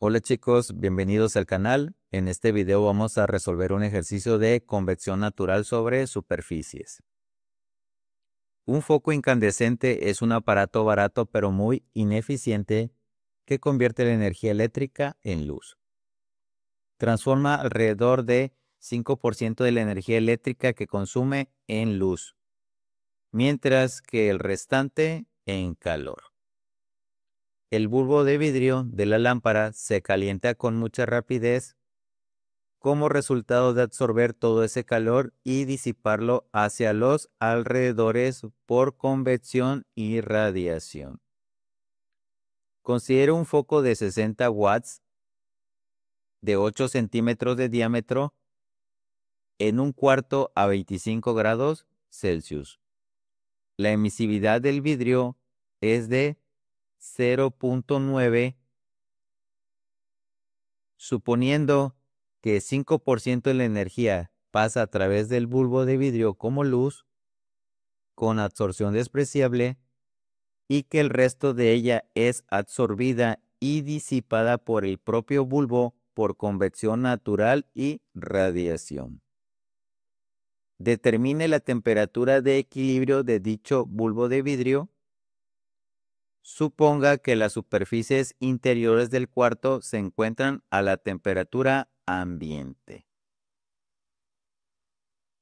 Hola chicos, bienvenidos al canal. En este video vamos a resolver un ejercicio de convección natural sobre superficies. Un foco incandescente es un aparato barato pero muy ineficiente que convierte la energía eléctrica en luz. Transforma alrededor de 5% de la energía eléctrica que consume en luz, mientras que el restante en calor. El bulbo de vidrio de la lámpara se calienta con mucha rapidez como resultado de absorber todo ese calor y disiparlo hacia los alrededores por convección y radiación. Considera un foco de 60 watts de 8 centímetros de diámetro en un cuarto a 25 grados Celsius. La emisividad del vidrio es de 0.9, suponiendo que 5% de la energía pasa a través del bulbo de vidrio como luz, con absorción despreciable, y que el resto de ella es absorbida y disipada por el propio bulbo por convección natural y radiación. Determine la temperatura de equilibrio de dicho bulbo de vidrio. Suponga que las superficies interiores del cuarto se encuentran a la temperatura ambiente.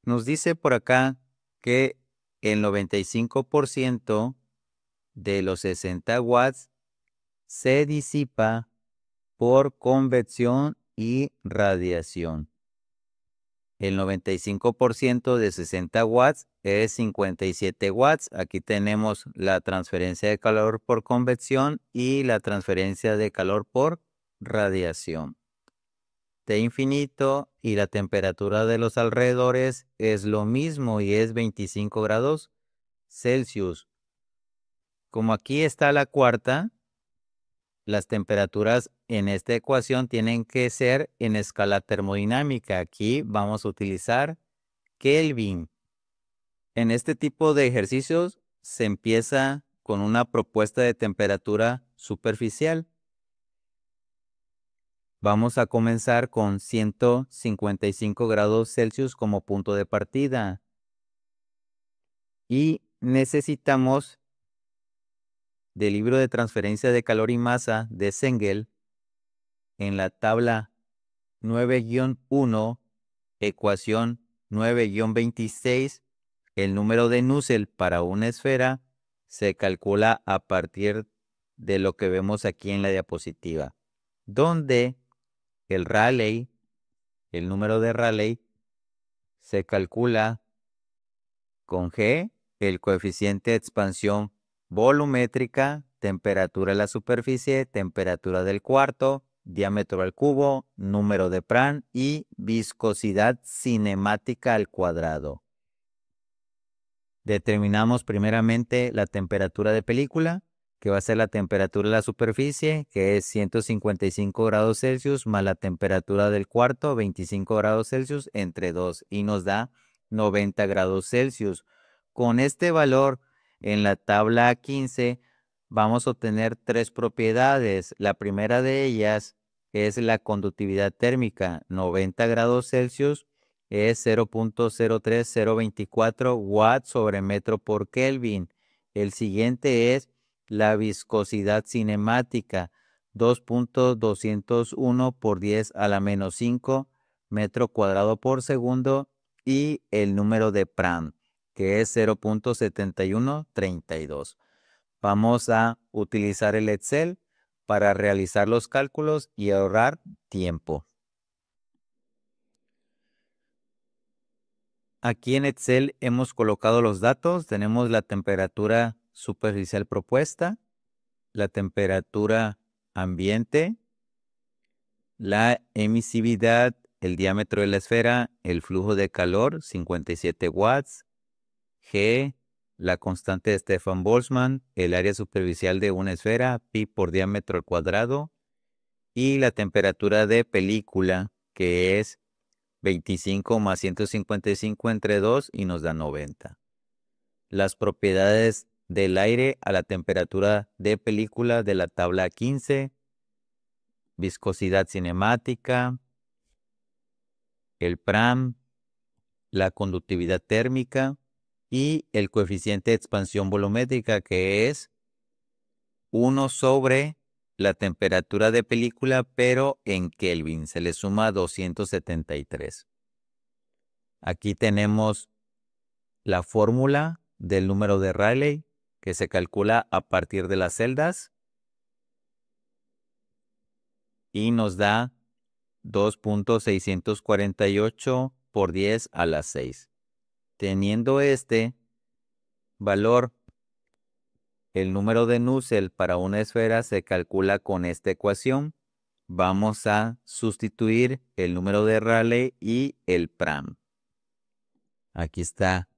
Nos dice por acá que el 95% de los 60 watts se disipa por convección y radiación. El 95% de 60 watts es 57 watts. Aquí tenemos la transferencia de calor por convección y la transferencia de calor por radiación. T infinito y la temperatura de los alrededores es lo mismo y es 25 grados Celsius. Como aquí está la cuarta, las temperaturas en esta ecuación tienen que ser en escala termodinámica. Aquí vamos a utilizar Kelvin. En este tipo de ejercicios se empieza con una propuesta de temperatura superficial. Vamos a comenzar con 155 grados Celsius como punto de partida. Y necesitamos del libro de transferencia de calor y masa de Cengel, en la tabla 9-1, ecuación 9-26, el número de Nusselt para una esfera se calcula a partir de lo que vemos aquí en la diapositiva, donde el Rayleigh, el número de Rayleigh, se calcula con G, el coeficiente de expansión volumétrica, temperatura de la superficie, temperatura del cuarto, diámetro al cubo, número de Prandtl y viscosidad cinemática al cuadrado. Determinamos primeramente la temperatura de película, que va a ser la temperatura de la superficie, que es 155 grados Celsius, más la temperatura del cuarto, 25 grados Celsius, entre 2, y nos da 90 grados Celsius. Con este valor, en la tabla 15, vamos a obtener tres propiedades. La primera de ellas es la conductividad térmica, 90 grados Celsius, es 0.03024 watts sobre metro por Kelvin. El siguiente es la viscosidad cinemática, 2.201 por 10 a la menos 5 metro cuadrado por segundo, y el número de Prandtl, que es 0.7132. Vamos a utilizar el Excel para realizar los cálculos y ahorrar tiempo. Aquí en Excel hemos colocado los datos. Tenemos la temperatura superficial propuesta, la temperatura ambiente, la emisividad, el diámetro de la esfera, el flujo de calor, 57 watts, G, la constante de Stefan Boltzmann, el área superficial de una esfera, pi por diámetro al cuadrado, y la temperatura de película, que es 25 más 155 entre 2 y nos da 90. Las propiedades del aire a la temperatura de película de la tabla 15. viscosidad cinemática, el PRAM, la conductividad térmica y el coeficiente de expansión volumétrica, que es 1 sobre la temperatura de película, pero en Kelvin. Se le suma 273. Aquí tenemos la fórmula del número de Rayleigh, que se calcula a partir de las celdas y nos da 2.648 por 10 a la 6. Teniendo este valor, el número de Nusselt para una esfera se calcula con esta ecuación. Vamos a sustituir el número de Rayleigh y el PRAM. Aquí está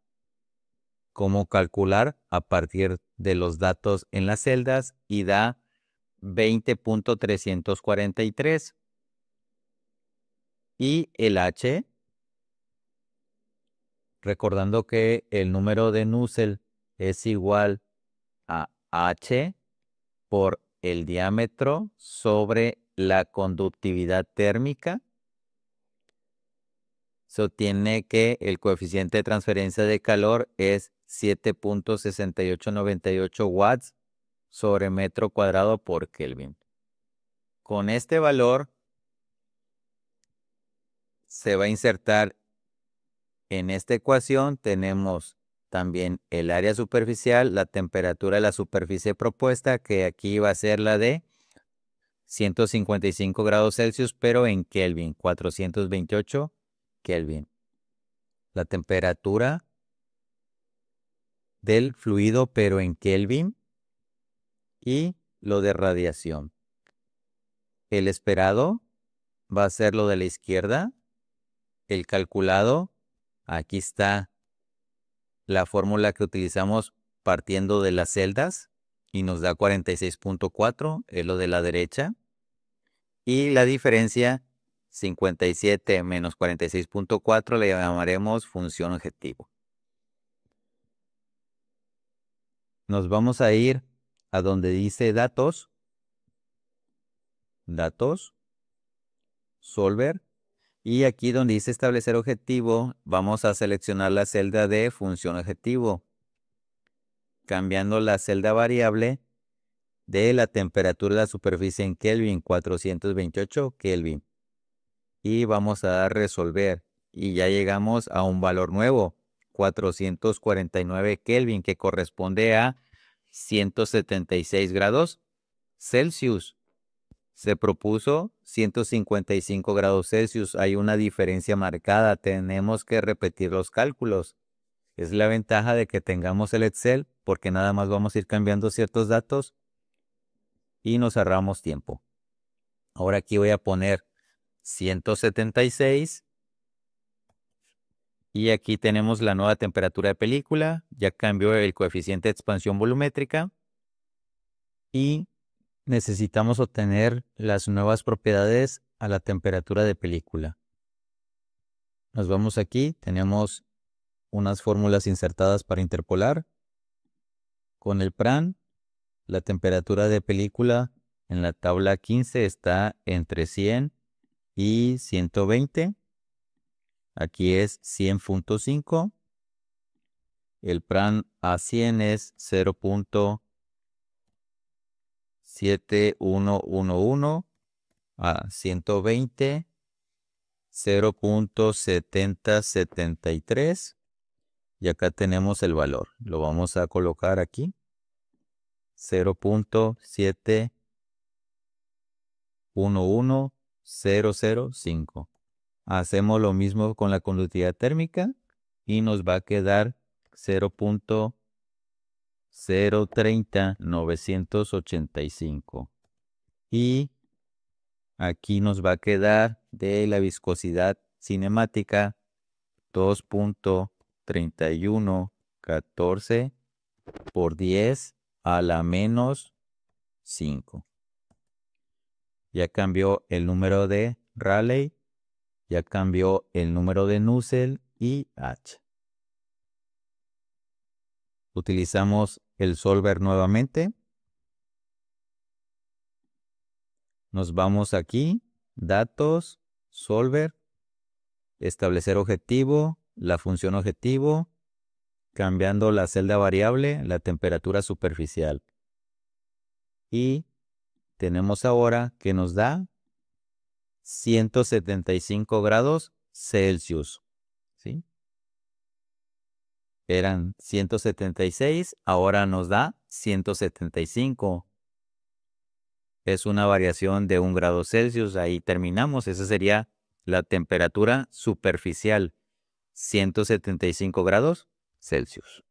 cómo calcular a partir de los datos en las celdas y da 20.343. Y el H, recordando que el número de Nusselt es igual a H por el diámetro sobre la conductividad térmica, se obtiene que el coeficiente de transferencia de calor es 7.6898 watts sobre metro cuadrado por Kelvin. Con este valor se va a insertar en esta ecuación. Tenemos también el área superficial, la temperatura de la superficie propuesta, que aquí va a ser la de 155 grados Celsius, pero en Kelvin, 428 Kelvin. La temperatura del fluido, pero en Kelvin, y lo de radiación. El esperado va a ser lo de la izquierda. El calculado, aquí está la fórmula que utilizamos partiendo de las celdas y nos da 46.4, es lo de la derecha. Y la diferencia, 57 menos 46.4, le llamaremos función objetivo. Nos vamos a ir a donde dice datos, solver, y aquí donde dice establecer objetivo, vamos a seleccionar la celda de función objetivo, cambiando la celda variable de la temperatura de la superficie en Kelvin, 428 Kelvin. Y vamos a dar resolver. Y ya llegamos a un valor nuevo, 449 Kelvin, que corresponde a 176 grados Celsius. Se propuso 155 grados Celsius. Hay una diferencia marcada. Tenemos que repetir los cálculos. Es la ventaja de que tengamos el Excel, porque nada más vamos a ir cambiando ciertos datos y nos ahorramos tiempo. Ahora aquí voy a poner 176 y aquí tenemos la nueva temperatura de película. Ya cambió el coeficiente de expansión volumétrica y necesitamos obtener las nuevas propiedades a la temperatura de película. Nos vamos aquí, tenemos unas fórmulas insertadas para interpolar. Con el PRAM, la temperatura de película en la tabla 15 está entre 100 y 120. Aquí es 100.5. El PRAM a 100 es 0.7111. A 120, 0.7073. Y acá tenemos el valor. Lo vamos a colocar aquí. 0.711005. Hacemos lo mismo con la conductividad térmica y nos va a quedar 0.030985. Y aquí nos va a quedar de la viscosidad cinemática 2.3114 por 10 a la menos 5. Ya cambió el número de Rayleigh, ya cambió el número de Nusselt y H. Utilizamos el solver nuevamente. Nos vamos aquí, datos, solver, establecer objetivo, la función objetivo, cambiando la celda variable, la temperatura superficial. Y tenemos ahora que nos da 175 grados Celsius. ¿Sí? Eran 176, ahora nos da 175. Es una variación de 1 grado Celsius. Ahí terminamos. Esa sería la temperatura superficial. 175 grados Celsius.